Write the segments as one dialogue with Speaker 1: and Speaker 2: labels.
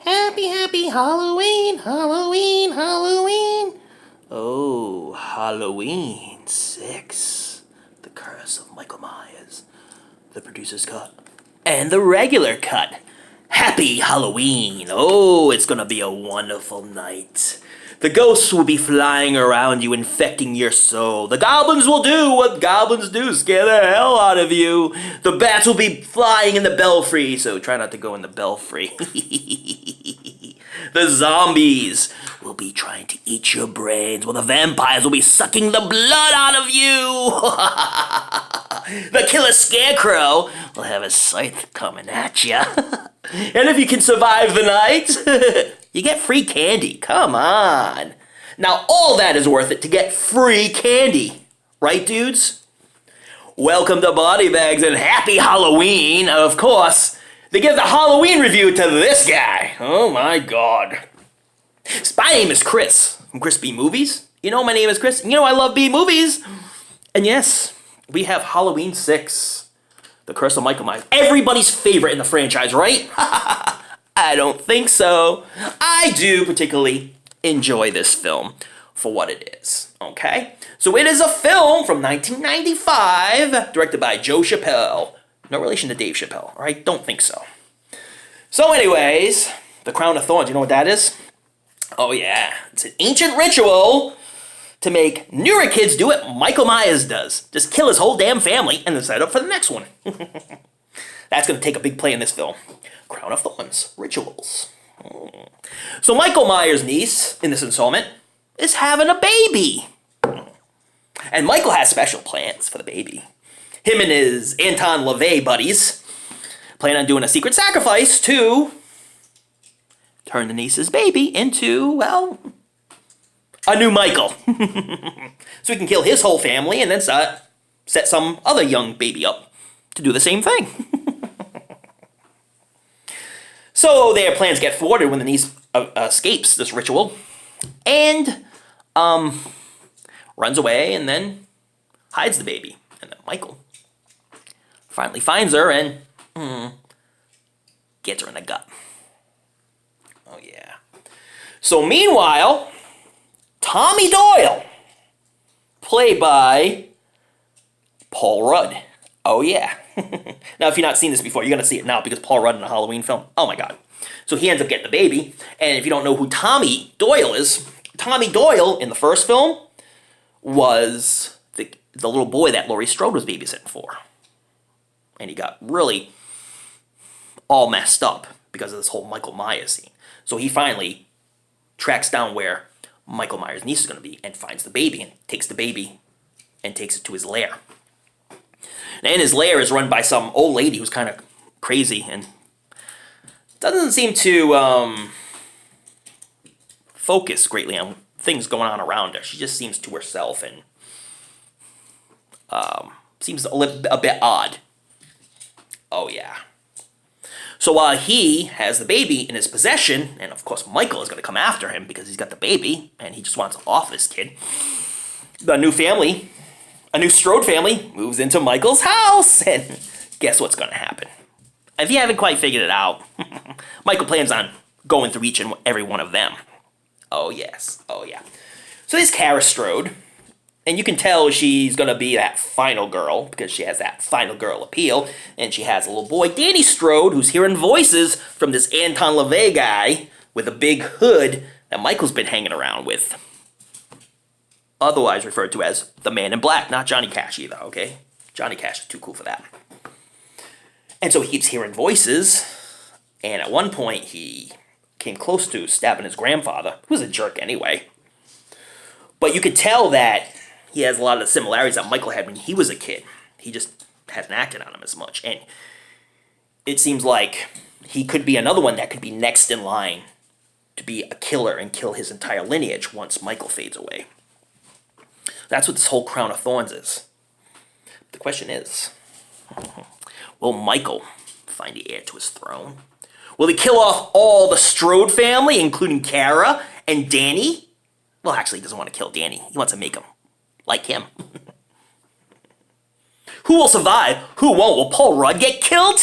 Speaker 1: Happy, happy Halloween, Halloween, Halloween. Oh, Halloween 6. The Curse of Michael Myers. The producer's cut. And the regular cut. Happy Halloween. Oh, it's gonna be a wonderful night. The ghosts will be flying around you, infecting your soul. The goblins will do what goblins do, scare the hell out of you. The bats will be flying in the belfry, so try not to go in the belfry. The zombies will be trying to eat your brains, while the vampires will be sucking the blood out of you. The killer scarecrow will have a scythe coming at you. And if you can survive the night, you get free candy. Come on. Now, all that is worth it to get free candy. Right, dudes? Welcome to Body Bags and Happy Halloween. Of course, they give the Halloween review to this guy. Oh my god. My name is Chris from Chris B Movies. You know my name is Chris. You know I love B Movies. And yes, we have Halloween 6. The Curse of Michael Myers. Everybody's favorite in the franchise, right? I don't think so. I do particularly enjoy this film for what it is, okay? So it is a film from 1995, directed by Joe Chappelle. No relation to Dave Chappelle, all right? Don't think so. So anyways, the Crown of Thorns, you know what that is? Oh yeah, it's an ancient ritual to make newer kids do what Michael Myers does. Just kill his whole damn family and then set up for the next one. That's going to take a big play in this film. Crown of Thorns, rituals. So Michael Myers' niece in this installment is having a baby. And Michael has special plans for the baby. Him and his Anton LaVey buddies plan on doing a secret sacrifice to turn the niece's baby into, well, a new Michael. So he can kill his whole family and then set some other young baby up to do the same thing. So their plans get thwarted when the niece escapes this ritual and runs away and then hides the baby. And then Michael finally finds her and gets her in the gut. Oh yeah. So meanwhile, Tommy Doyle, played by Paul Rudd. Oh yeah. Now, if you've not seen this before, you're going to see it now because Paul Rudd in a Halloween film. Oh my god. So he ends up getting the baby, and if you don't know who Tommy Doyle is, Tommy Doyle in the first film was the little boy that Laurie Strode was babysitting for. And he got really all messed up because of this whole Michael Myers scene. So he finally tracks down where Michael Myers' niece is going to be and finds the baby and takes the baby and takes it to his lair. And his lair is run by some old lady who's kind of crazy and doesn't seem to focus greatly on things going on around her. She just seems to herself and seems a bit odd. Oh yeah. So while he has the baby in his possession, and of course Michael is going to come after him because he's got the baby and he just wants off this kid, the new family, a new Strode family, moves into Michael's house, and guess what's going to happen? If you haven't quite figured it out, Michael plans on going through each and every one of them. Oh yes, oh yeah. So there's Kara Strode, and you can tell she's going to be that final girl because she has that final girl appeal, and she has a little boy, Danny Strode, who's hearing voices from this Anton LaVey guy with a big hood that Michael's been hanging around with. Otherwise referred to as the Man in Black, not Johnny Cash either, okay? Johnny Cash is too cool for that. And so he keeps hearing voices, and at one point he came close to stabbing his grandfather, who was a jerk anyway. But you could tell that he has a lot of the similarities that Michael had when he was a kid. He just hasn't acted on him as much, and it seems like he could be another one that could be next in line to be a killer and kill his entire lineage once Michael fades away. That's what this whole Crown of Thorns is. The question is, will Michael find the heir to his throne? Will he kill off all the Strode family, including Kara and Danny? Well, actually, he doesn't want to kill Danny. He wants to make him like him. Who will survive? Who won't? Will Paul Rudd get killed?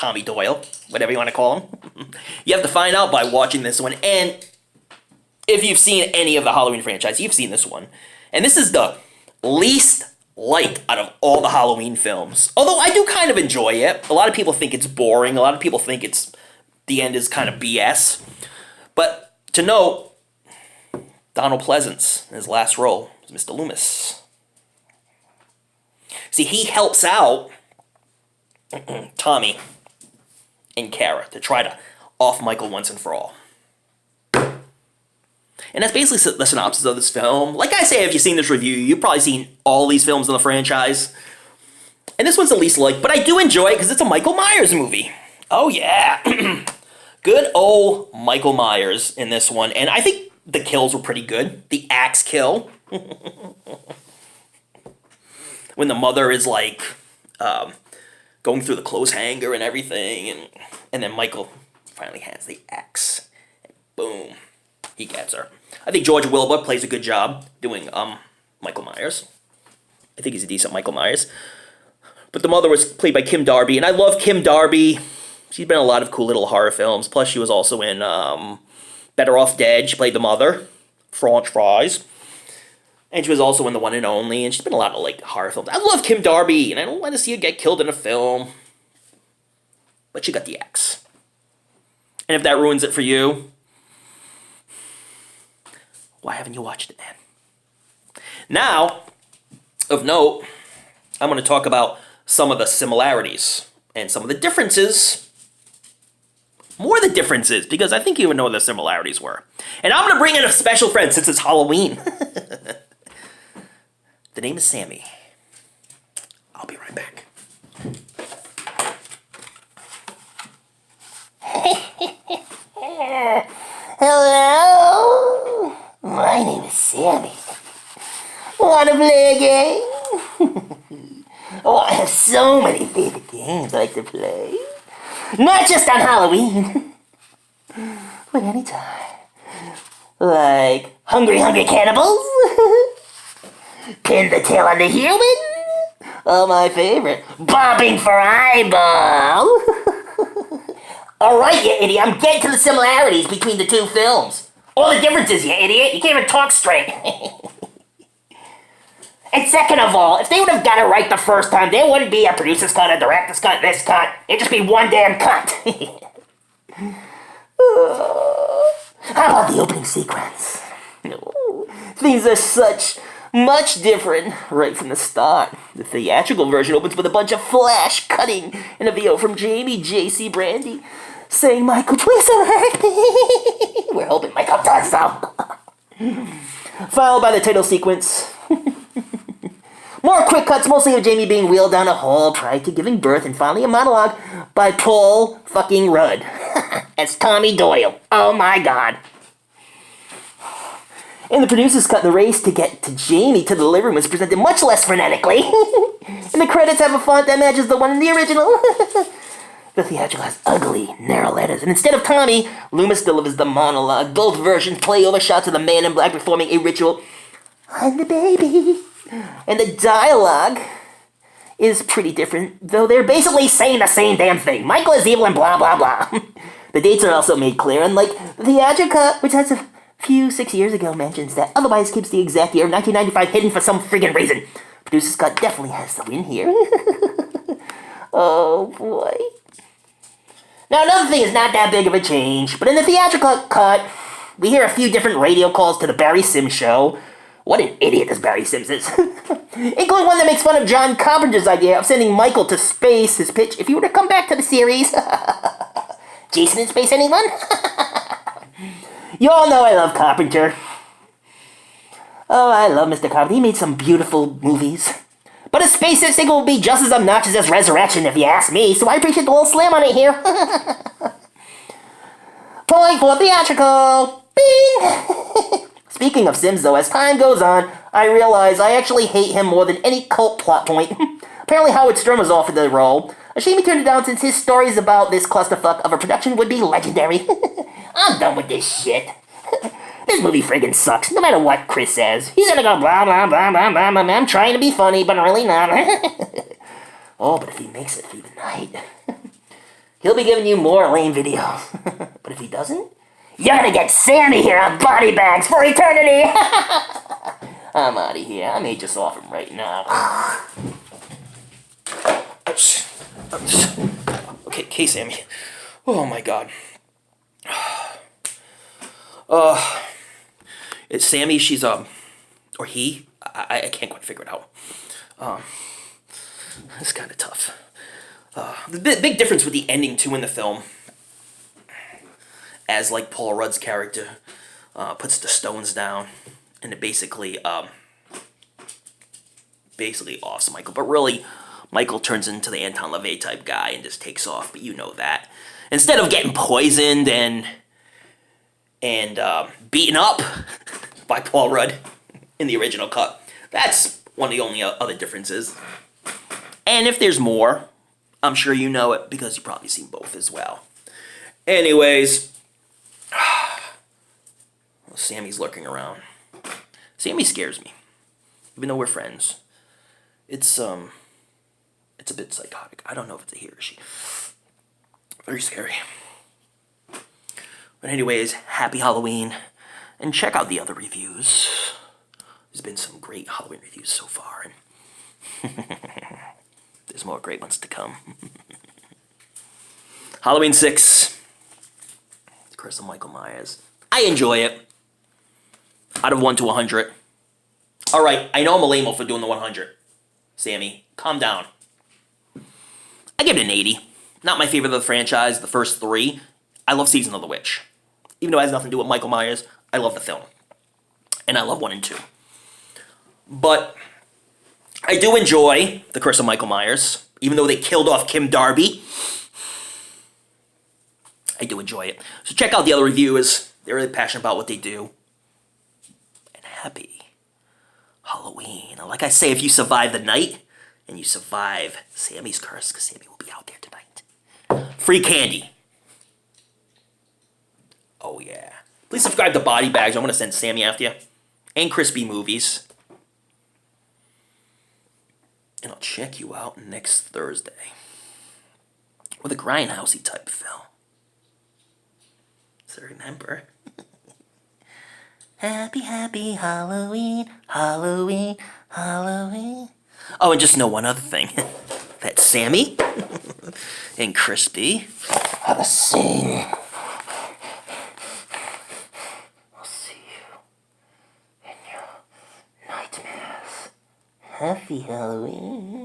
Speaker 1: Tommy Doyle, whatever you want to call him. You have to find out by watching this one. And if you've seen any of the Halloween franchise, you've seen this one. And this is the least liked out of all the Halloween films. Although I do kind of enjoy it. A lot of people think it's boring. A lot of people think the end is kind of BS. But to note, Donald Pleasance, in his last role, is Mr. Loomis. See, he helps out Tommy and Kara to try to off Michael once and for all. And that's basically the synopsis of this film. Like I say, if you've seen this review, you've probably seen all these films in the franchise. And this one's the least liked, but I do enjoy it because it's a Michael Myers movie. Oh yeah. Good old Michael Myers in this one. And I think the kills were pretty good. The axe kill. When the mother is like going through the clothes hanger and everything. And then Michael finally has the axe. And boom. He gets her. I think George Wilbur plays a good job doing Michael Myers. I think he's a decent Michael Myers. But the mother was played by Kim Darby, and I love Kim Darby. She's been in a lot of cool little horror films. Plus, she was also in Better Off Dead. She played the mother, French Fries. And she was also in The One and Only, and she's been in a lot of like horror films. I love Kim Darby, and I don't want to see her get killed in a film. But she got the axe. And if that ruins it for you, why haven't you watched it, man? Now, of note, I'm going to talk about some of the similarities and some of the differences. More the differences, because I think you would know what the similarities were. And I'm going to bring in a special friend since it's Halloween. The name is Sammy. I'll be right back.
Speaker 2: Hello? My name is Sammy. Wanna play a game? Oh, I have so many favorite games I like to play. Not just on Halloween, but anytime. Like Hungry Hungry Cannibals, Pin the Tail on the Human, oh, my favorite, Bobbing for Eyeball. Alright, you idiot, I'm getting to the similarities between the two films. All the differences, you idiot. You can't even talk straight. And second of all, if they would have got it right the first time, there wouldn't be a producer's cut, a director's cut, this cut. It'd just be one damn cut. How about the opening sequence? Things are such much different right from the start. The theatrical version opens with a bunch of flash cutting and a video from Jamie J.C. Brandy saying, "Michael, please don't hurt me." We're hoping Michael does, though. Followed by the title sequence. More quick cuts, mostly of Jamie being wheeled down a hall prior to giving birth, and finally a monologue by Paul fucking Rudd as Tommy Doyle. Oh my god. In the producer's cut, the race to get to Jamie to the living room is presented much less frenetically. And the credits have a font that matches the one in the original. The theatrical has ugly, narrow letters, and instead of Tommy, Loomis delivers the monologue. Both versions play over shots of the man in black performing a ritual. I'm the baby. And the dialogue is pretty different, though they're basically saying the same damn thing. Michael is evil and blah, blah, blah. The dates are also made clear, unlike the theatrical cut, which has a few 6 years ago mentions that otherwise keeps the exact year of 1995 hidden for some friggin' reason. Producer Scott definitely has the win here. Oh boy. Now another thing is not that big of a change, but in the theatrical cut, we hear a few different radio calls to the Barry Sims show. What an idiot this Barry Sims is. Including one that makes fun of John Carpenter's idea of sending Michael to space, his pitch, if he were to come back to the series. Jason in space, anyone? You all know I love Carpenter. Oh, I love Mr. Carpenter. He made some beautiful movies. But a space sequel will be just as obnoxious as Resurrection, if you ask me, so I appreciate the little slam on it here. Point for theatrical. Bing! Speaking of Sims, though, as time goes on, I realize I actually hate him more than any cult plot point. Apparently Howard Stern was offered the role. A shame he turned it down since his stories about this clusterfuck of a production would be legendary. I'm done with this shit. This movie friggin' sucks, no matter what Chris says. He's gonna go blah blah blah blah blah blah. I'm trying to be funny, but I'm really not. Oh, but if he makes it through the night, he'll be giving you more lame videos. But if he doesn't, you're gonna get Sammy here on Body Bags for eternity! I'm out of here. I may just off him right now.
Speaker 1: Okay, Sammy. Oh my god. It's Sammy, she's, or he? I can't quite figure it out. It's kind of tough. The big difference with the ending, too, in the film, as, like, Paul Rudd's character puts the stones down, and it basically offs Michael. But really, Michael turns into the Anton LaVey type guy and just takes off, but you know that. Instead of getting poisoned and beaten up by Paul Rudd in the original cut. That's one of the only other differences. And if there's more, I'm sure you know it because you've probably seen both as well. Anyways, Sammy's lurking around. Sammy scares me, even though we're friends. It's a bit psychotic. I don't know if it's a he or she. Very scary. But anyways, happy Halloween, and check out the other reviews. There's been some great Halloween reviews so far, and there's more great ones to come. Halloween 6. Curse of Michael Myers. I enjoy it. Out of 1 to 100. Alright, I know I'm a lame-o for doing the 100. Sammy, calm down. I give it an 80. Not my favorite of the franchise, the first 3. I love Season of the Witch. Even though it has nothing to do with Michael Myers, I love the film. And I love 1 and 2. But I do enjoy The Curse of Michael Myers. Even though they killed off Kim Darby, I do enjoy it. So check out the other reviewers. They're really passionate about what they do. And happy Halloween. And like I say, if you survive the night, and you survive Sammy's curse, because Sammy will be out there tonight. Free candy. Oh yeah. Please subscribe to Body Bags. I'm going to send Sammy after you. And Crispy Movies. And I'll check you out next Thursday with a grindhousey type film. So remember. Happy Halloween, Halloween, Halloween. Oh, and just know one other thing. That Sammy and Crispy
Speaker 2: Have a sing. I'll see you in your nightmares. Happy Halloween.